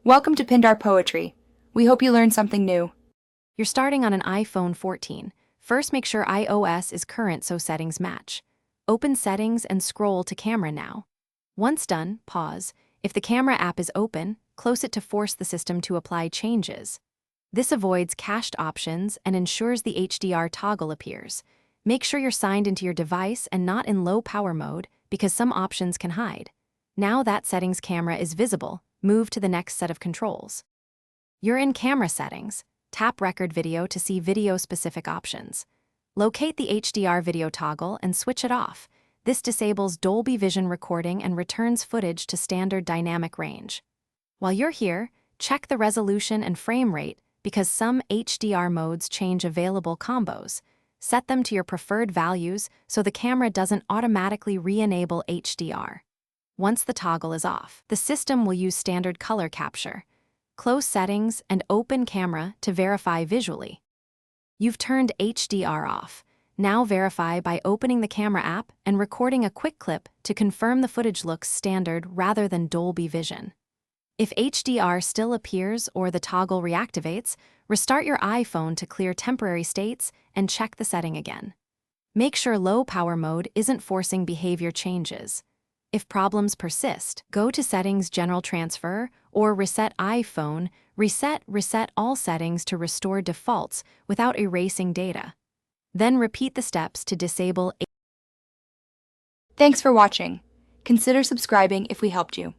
Welcome to Pindar Poetry. We hope you learned something new. You're starting on an iPhone 14. First, make sure iOS is current so settings match. Open Settings and scroll to Camera now. Once done, pause. If the camera app is open, close it to force the system to apply changes. This avoids cached options and ensures the HDR toggle appears. Make sure you're signed into your device and not in low power mode because some options can hide. Now that settings camera is visible, move to the next set of controls. You're in Camera Settings. Tap Record Video to see video-specific options. Locate the HDR video toggle and switch it off. This disables Dolby Vision recording and returns footage to standard dynamic range. While you're here, check the resolution and frame rate because some HDR modes change available combos. Set them to your preferred values so the camera doesn't automatically re-enable HDR. Once the toggle is off, the system will use standard color capture. Close Settings and open Camera to verify visually. You've turned HDR off. Now verify by opening the camera app and recording a quick clip to confirm the footage looks standard rather than Dolby Vision. If HDR still appears or the toggle reactivates, restart your iPhone to clear temporary states and check the setting again. Make sure low power mode isn't forcing behavior changes. If problems persist, go to Settings General Transfer or Reset iPhone, reset all settings to restore defaults without erasing data. Then repeat the steps to disable. Thanks for watching. Consider subscribing if we helped you.